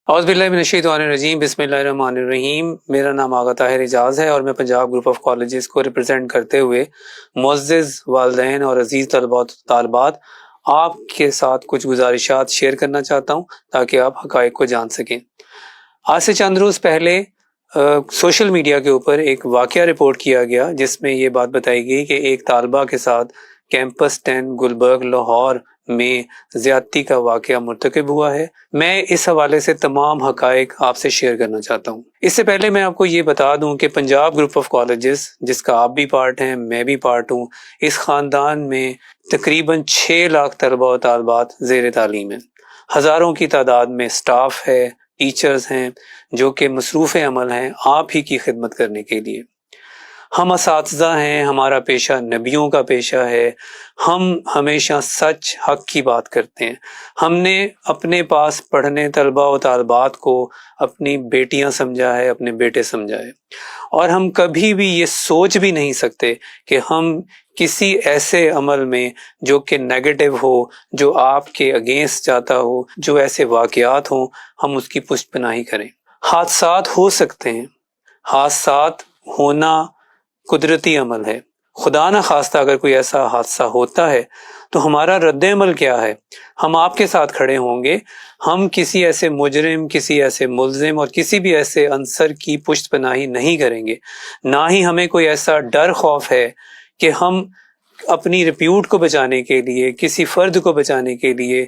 اعوذ باللہ من الشیطان الرجیم، بسم اللہ الرحمن الرحیم۔ میرا نام آغا طاہر اعجاز ہے اور میں پنجاب گروپ آف کالجز کو ریپرزینٹ کرتے ہوئے معزز والدین اور عزیز طلباء طالبات آپ کے ساتھ کچھ گزارشات شیئر کرنا چاہتا ہوں تاکہ آپ حقائق کو جان سکیں۔ آج سے چند روز پہلے سوشل میڈیا کے اوپر ایک واقعہ رپورٹ کیا گیا جس میں یہ بات بتائی گئی کہ ایک طالبہ کے ساتھ کیمپس 10 گلبرگ لاہور میں زیادتی کا واقعہ مرتکب ہوا ہے۔ میں اس حوالے سے تمام حقائق آپ سے شیئر کرنا چاہتا ہوں۔ اس سے پہلے میں آپ کو یہ بتا دوں کہ پنجاب گروپ آف کالجز، جس کا آپ بھی پارٹ ہیں، میں بھی پارٹ ہوں، اس خاندان میں تقریباً 6 لاکھ طلباء و طالبات زیر تعلیم ہیں۔ ہزاروں کی تعداد میں سٹاف ہے، ٹیچرز ہیں جو کہ مصروف عمل ہیں آپ ہی کی خدمت کرنے کے لیے۔ ہم اساتذہ ہیں، ہمارا پیشہ نبیوں کا پیشہ ہے، ہم ہمیشہ سچ حق کی بات کرتے ہیں۔ ہم نے اپنے پاس پڑھنے طلباء و طالبات کو اپنی بیٹیاں سمجھا ہے، اپنے بیٹے سمجھا ہے، اور ہم کبھی بھی یہ سوچ بھی نہیں سکتے کہ ہم کسی ایسے عمل میں جو کہ نیگیٹو ہو، جو آپ کے اگینسٹ جاتا ہو، جو ایسے واقعات ہوں، ہم اس کی پشت پناہی کریں۔ حادثات ہو سکتے ہیں، حادثات ہونا قدرتی عمل ہے۔ خدا نہ خواستہ اگر کوئی ایسا حادثہ ہوتا ہے تو ہمارا رد عمل کیا ہے؟ ہم آپ کے ساتھ کھڑے ہوں گے۔ ہم کسی ایسے مجرم، کسی ایسے ملزم اور کسی بھی ایسے عنصر کی پشت پناہی نہیں کریں گے۔ نہ ہی ہمیں کوئی ایسا ڈر خوف ہے کہ ہم اپنی ریپیوٹ کو بچانے کے لیے، کسی فرد کو بچانے کے لیے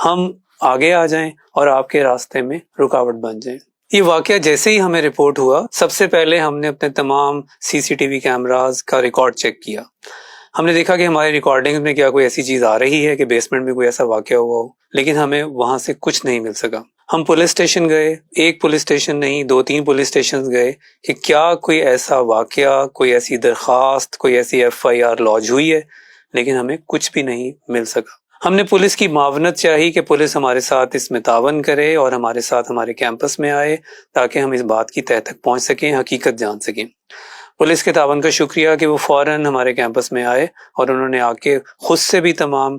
ہم آگے آ جائیں اور آپ کے راستے میں رکاوٹ بن جائیں۔ یہ واقعہ جیسے ہی ہمیں رپورٹ ہوا، سب سے پہلے ہم نے اپنے تمام CCTV کیمراز کا ریکارڈ چیک کیا۔ ہم نے دیکھا کہ ہماری ریکارڈنگ میں کیا کوئی ایسی چیز آ رہی ہے کہ بیسمنٹ میں کوئی ایسا واقعہ ہوا ہو، لیکن ہمیں وہاں سے کچھ نہیں مل سکا۔ ہم پولیس اسٹیشن گئے، ایک پولیس اسٹیشن نہیں 2-3 پولیس اسٹیشن گئے کہ کیا کوئی ایسا واقعہ، کوئی ایسی درخواست، کوئی ایسی FIR لانچ ہوئی ہے، لیکن ہمیں کچھ بھی نہیں مل سکا۔ ہم نے پولیس کی معاونت چاہی کہ پولیس ہمارے ساتھ اس میں تعاون کرے اور ہمارے ساتھ ہمارے کیمپس میں آئے تاکہ ہم اس بات کی تہہ تک پہنچ سکیں، حقیقت جان سکیں۔ پولیس کے تعاون کا شکریہ کہ وہ فوراً ہمارے کیمپس میں آئے اور انہوں نے آ کے خود سے بھی تمام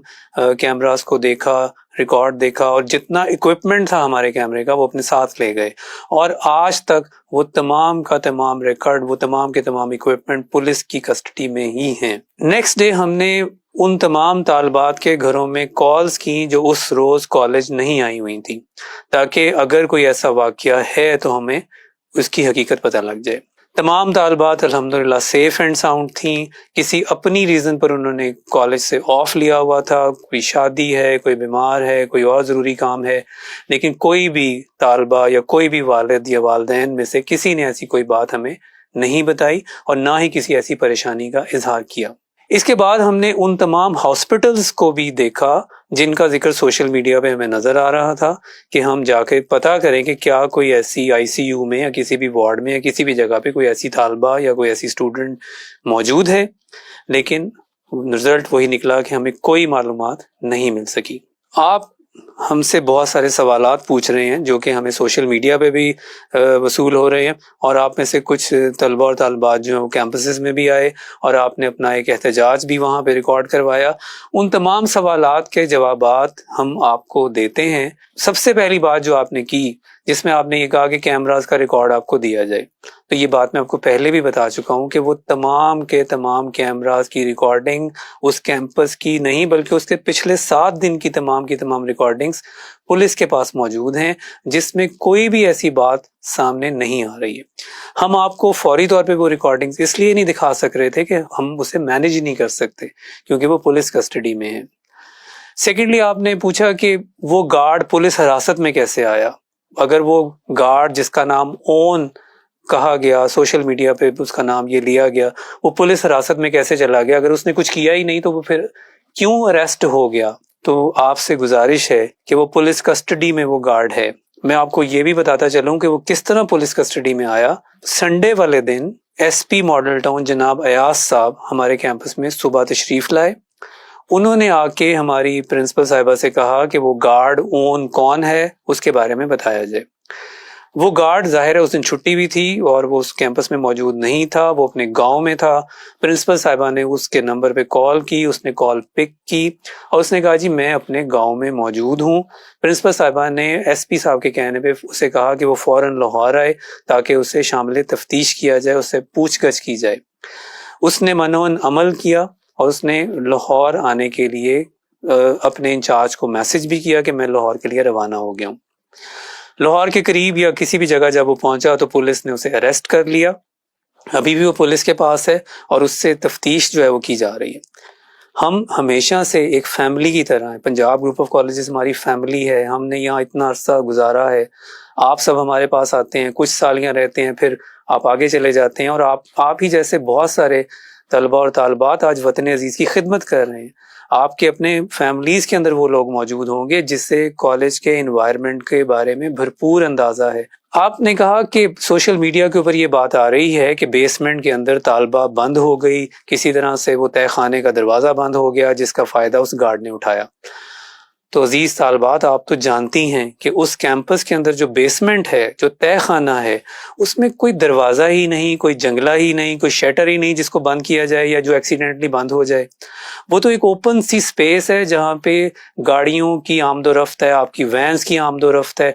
کیمراز کو دیکھا، ریکارڈ دیکھا، اور جتنا اکوپمنٹ تھا ہمارے کیمرے کا وہ اپنے ساتھ لے گئے، اور آج تک وہ تمام کا تمام ریکارڈ، وہ تمام کے تمام اکوپمنٹ پولیس کی کسٹڈی میں ہی ہیں۔ نیکسٹ ڈے ہم نے ان تمام طالبات کے گھروں میں کالز کی جو اس روز کالج نہیں آئی ہوئی تھی، تاکہ اگر کوئی ایسا واقعہ ہے تو ہمیں اس کی حقیقت پتہ لگ جائے۔ تمام طالبات الحمدللہ سیف اینڈ ساؤنڈ تھیں۔ کسی اپنی ریزن پر انہوں نے کالج سے آف لیا ہوا تھا، کوئی شادی ہے، کوئی بیمار ہے، کوئی اور ضروری کام ہے، لیکن کوئی بھی طالبہ یا کوئی بھی والد یا والدین میں سے کسی نے ایسی کوئی بات ہمیں نہیں بتائی اور نہ ہی کسی ایسی پریشانی کا اظہار کیا۔ اس کے بعد ہم نے ان تمام ہاسپٹلز کو بھی دیکھا جن کا ذکر سوشل میڈیا پہ ہمیں نظر آ رہا تھا کہ ہم جا کے پتہ کریں کہ کیا کوئی ایسی ICU میں یا کسی بھی وارڈ میں یا کسی بھی جگہ پہ کوئی ایسی طالبہ یا کوئی ایسی اسٹوڈنٹ موجود ہے، لیکن رزلٹ وہی نکلا کہ ہمیں کوئی معلومات نہیں مل سکی۔ آپ ہم سے بہت سارے سوالات پوچھ رہے ہیں جو کہ ہمیں سوشل میڈیا پہ بھی وصول ہو رہے ہیں، اور آپ میں سے کچھ طلباء اور طالبات جو ہیں کیمپسز میں بھی آئے اور آپ نے اپنا ایک احتجاج بھی وہاں پہ ریکارڈ کروایا۔ ان تمام سوالات کے جوابات ہم آپ کو دیتے ہیں۔ سب سے پہلی بات جو آپ نے کی، جس میں آپ نے یہ کہا کہ کیمراز کا ریکارڈ آپ کو دیا جائے، تو یہ بات میں آپ کو پہلے بھی بتا چکا ہوں کہ وہ تمام کے تمام کیمراز کی ریکارڈنگ اس کیمپس کی نہیں بلکہ اس کے پچھلے 7 دن کی تمام ریکارڈنگز پولیس کے پاس موجود ہیں، جس میں کوئی بھی ایسی بات سامنے نہیں آ رہی ہے۔ ہم آپ کو فوری طور پہ وہ ریکارڈنگز اس لیے نہیں دکھا سک رہے تھے کہ ہم اسے مینیج نہیں کر سکتے کیونکہ وہ پولیس کسٹڈی میں ہے۔ سیکنڈلی آپ نے پوچھا کہ وہ گارڈ پولیس حراست میں کیسے آیا؟ اگر وہ گارڈ جس کا نام اون کہا گیا، سوشل میڈیا پہ اس کا نام یہ لیا گیا، وہ پولیس حراست میں کیسے چلا گیا؟ اگر اس نے کچھ کیا ہی نہیں تو وہ پھر کیوں اریسٹ ہو گیا؟ تو آپ سے گزارش ہے کہ وہ پولیس کسٹڈی میں وہ گارڈ ہے۔ میں آپ کو یہ بھی بتاتا چلوں کہ وہ کس طرح پولیس کسٹڈی میں آیا۔ سنڈے والے دن SP ماڈل ٹاؤن جناب ایاز صاحب ہمارے کیمپس میں صبح تشریف لائے۔ انہوں نے آ کے ہماری پرنسپل صاحبہ سے کہا کہ وہ گارڈ اون کون ہے، اس کے بارے میں بتایا جائے۔ وہ گارڈ ظاہر ہے اس دن چھٹی بھی تھی اور وہ اس کیمپس میں موجود نہیں تھا، وہ اپنے گاؤں میں تھا۔ پرنسپل صاحبہ نے اس کے نمبر پہ کال کی، اس نے کال پک کی اور اس نے کہا جی میں اپنے گاؤں میں موجود ہوں۔ پرنسپل صاحبہ نے ایس پی صاحب کے کہنے پہ اسے کہا کہ وہ فوراً لاہور آئے تاکہ اسے شامل تفتیش کیا جائے، اس سے پوچھ گچھ کی جائے۔ اس نے منون عمل کیا اور اس نے لاہور آنے کے لیے اپنے انچارج کو میسج بھی کیا کہ میں لاہور کے لیے روانہ ہو گیا ہوں۔ لاہور کے قریب یا کسی بھی جگہ جب وہ پہنچا تو پولیس نے اسے اریسٹ کر لیا، ابھی بھی وہ پولیس کے پاس ہے اور اس سے تفتیش جو ہے وہ کی جا رہی ہے۔ ہم ہمیشہ سے ایک فیملی کی طرح ہیں، پنجاب گروپ آف کالجز ہماری فیملی ہے، ہم نے یہاں اتنا عرصہ گزارا ہے، آپ سب ہمارے پاس آتے ہیں، کچھ سالیاں رہتے ہیں، پھر آپ آگے چلے جاتے ہیں، اور آپ ہی جیسے بہت سارے طلبہ اور طالبات آج وطن عزیز کی خدمت کر رہے ہیں۔ آپ کے اپنے فیملیز کے اندر وہ لوگ موجود ہوں گے جس سے کالج کے انوائرمنٹ کے بارے میں بھرپور اندازہ ہے۔ آپ نے کہا کہ سوشل میڈیا کے اوپر یہ بات آ رہی ہے کہ بیسمنٹ کے اندر طالبہ بند ہو گئی، کسی طرح سے وہ تہہ خانے کا دروازہ بند ہو گیا جس کا فائدہ اس گارڈ نے اٹھایا۔ تو عزیز طالبات، آپ تو جانتی ہیں کہ اس کیمپس کے اندر جو بیسمنٹ ہے، جو تہہ خانہ ہے، اس میں کوئی دروازہ ہی نہیں، کوئی جنگلہ ہی نہیں، کوئی شٹر ہی نہیں جس کو بند کیا جائے یا جو ایکسیڈنٹلی بند ہو جائے۔ وہ تو ایک اوپن سی سپیس ہے جہاں پہ گاڑیوں کی آمد و رفت ہے، آپ کی وینز کی آمد و رفت ہے۔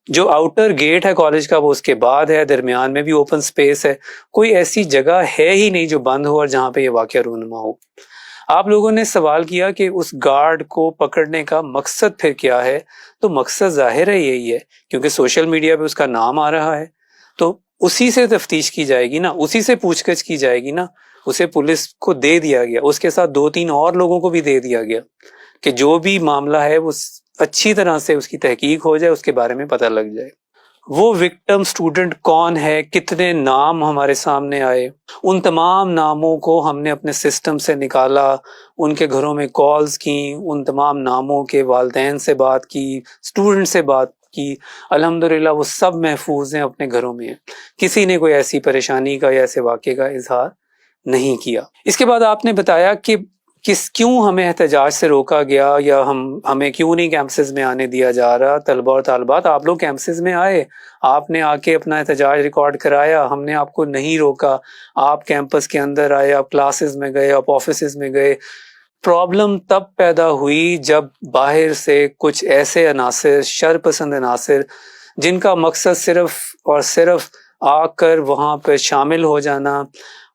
جو آؤٹر گیٹ ہے کالج کا وہ اس کے بعد ہے، درمیان میں بھی اوپن سپیس ہے، کوئی ایسی جگہ ہے ہی نہیں جو بند ہو اور جہاں پہ یہ واقعہ رونما ہو۔ آپ لوگوں نے سوال کیا کہ اس گارڈ کو پکڑنے کا مقصد پھر کیا ہے، تو مقصد ظاہر ہے یہی ہے، کیونکہ سوشل میڈیا پہ اس کا نام آ رہا ہے تو اسی سے تفتیش کی جائے گی نا، اسی سے پوچھ گچھ کی جائے گی نا۔ اسے پولیس کو دے دیا گیا، اس کے ساتھ 2-3 اور لوگوں کو بھی دے دیا گیا کہ جو بھی معاملہ ہے وہ اچھی طرح سے اس کی تحقیق ہو جائے، اس کے بارے میں پتہ لگ جائے۔ وہ وکٹم سٹوڈنٹ کون ہے، کتنے نام ہمارے سامنے آئے، ان تمام ناموں کو ہم نے اپنے سسٹم سے نکالا، ان کے گھروں میں کالز کی، ان تمام ناموں کے والدین سے بات کی، اسٹوڈنٹ سے بات کی، الحمدللہ وہ سب محفوظ ہیں، اپنے گھروں میں ہیں، کسی نے کوئی ایسی پریشانی کا یا ایسے واقعے کا اظہار نہیں کیا۔ اس کے بعد آپ نے بتایا کہ کیوں ہمیں احتجاج سے روکا گیا یا ہمیں کیوں نہیں کیمپسز میں آنے دیا جا رہا۔ طلبہ اور طالبات، آپ لوگ کیمپسز میں آئے، آپ نے آ کے اپنا احتجاج ریکارڈ کرایا، ہم نے آپ کو نہیں روکا، آپ کیمپس کے اندر آئے، آپ کلاسز میں گئے، آپ آفیسز میں گئے۔ پرابلم تب پیدا ہوئی جب باہر سے کچھ ایسے عناصر، شر پسند عناصر، جن کا مقصد صرف اور صرف آ کر وہاں پہ شامل ہو جانا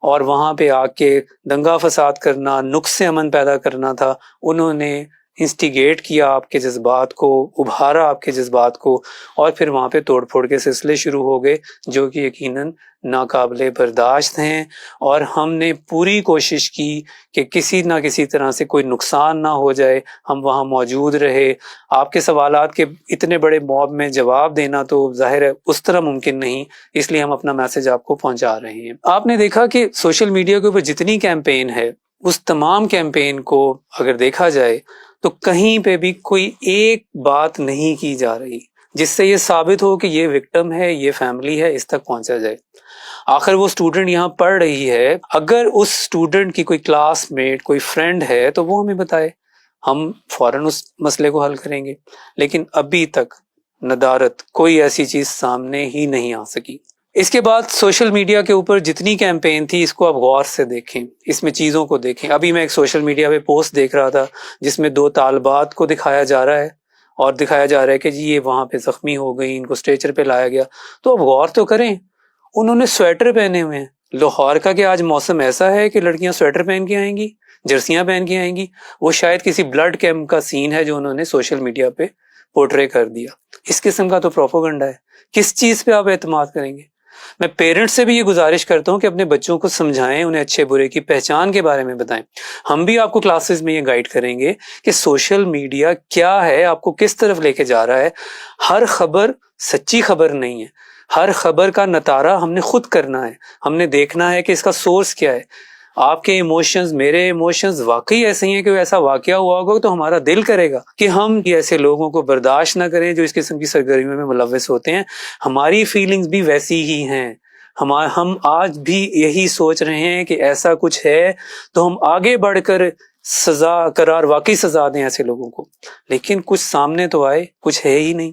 اور وہاں پہ آ کے دنگا فساد کرنا، نقص امن پیدا کرنا تھا، انہوں نے انسٹیگیٹ کیا آپ کے جذبات کو، ابھارا آپ کے جذبات کو، اور پھر وہاں پہ توڑ پھوڑ کے سلسلے شروع ہو گئے جو کہ یقیناً ناقابل برداشت ہیں۔ اور ہم نے پوری کوشش کی کہ کسی نہ کسی طرح سے کوئی نقصان نہ ہو جائے، ہم وہاں موجود رہے۔ آپ کے سوالات کے اتنے بڑے موب میں جواب دینا تو ظاہر ہے اس طرح ممکن نہیں، اس لیے ہم اپنا میسج آپ کو پہنچا رہے ہیں۔ آپ نے دیکھا کہ سوشل میڈیا کے اوپر جتنی کیمپین ہے، اس تمام کیمپین کو اگر دیکھا جائے تو کہیں پہ بھی کوئی ایک بات نہیں کی جا رہی جس سے یہ ثابت ہو کہ یہ وکٹم ہے، یہ فیملی ہے، اس تک پہنچا جائے۔ آخر وہ اسٹوڈنٹ یہاں پڑھ رہی ہے، اگر اس اسٹوڈنٹ کی کوئی کلاس میٹ، کوئی فرینڈ ہے تو وہ ہمیں بتائے، ہم فوراً اس مسئلے کو حل کریں گے، لیکن ابھی تک ندارت کوئی ایسی چیز سامنے ہی نہیں آ سکی۔ اس کے بعد سوشل میڈیا کے اوپر جتنی کیمپین تھی، اس کو آپ غور سے دیکھیں، اس میں چیزوں کو دیکھیں۔ ابھی میں ایک سوشل میڈیا پہ پوسٹ دیکھ رہا تھا جس میں 2 طالبات کو دکھایا جا رہا ہے اور دکھایا جا رہا ہے کہ جی یہ وہاں پہ زخمی ہو گئی، ان کو اسٹریچر پہ لایا گیا۔ تو اب غور تو کریں، انہوں نے سویٹر پہنے ہوئے ہیں۔ لاہور کا کہ آج موسم ایسا ہے کہ لڑکیاں سویٹر پہن کے آئیں گی، جرسیاں پہن کے آئیں گی۔ وہ شاید کسی بلڈ کیمپ کا سین ہے جو انہوں نے سوشل میڈیا پہ پورٹرے کر دیا۔ اس قسم کا تو پروپیگنڈا ہے، کس چیز پہ آپ اعتماد کریں گے؟ میں پیرنٹس سے بھی یہ گزارش کرتا ہوں کہ اپنے بچوں کو سمجھائیں، انہیں اچھے برے کی پہچان کے بارے میں بتائیں۔ ہم بھی آپ کو کلاسز میں یہ گائیڈ کریں گے کہ سوشل میڈیا کیا ہے، آپ کو کس طرف لے کے جا رہا ہے۔ ہر خبر سچی خبر نہیں ہے، ہر خبر کا نتارہ ہم نے خود کرنا ہے، ہم نے دیکھنا ہے کہ اس کا سورس کیا ہے۔ آپ کے ایموشنز، میرے ایموشنز واقعی ایسے ہی ہیں کہ ایسا واقعہ ہوا ہوگا تو ہمارا دل کرے گا کہ ہم ایسے لوگوں کو برداشت نہ کریں جو اس قسم کی سرگرمیوں میں ملوث ہوتے ہیں۔ ہماری فیلنگز بھی ویسی ہی ہیں، ہم آج بھی یہی سوچ رہے ہیں کہ ایسا کچھ ہے تو ہم آگے بڑھ کر سزا قرار، واقعی سزا دیں ایسے لوگوں کو، لیکن کچھ سامنے تو آئے، کچھ ہے ہی نہیں۔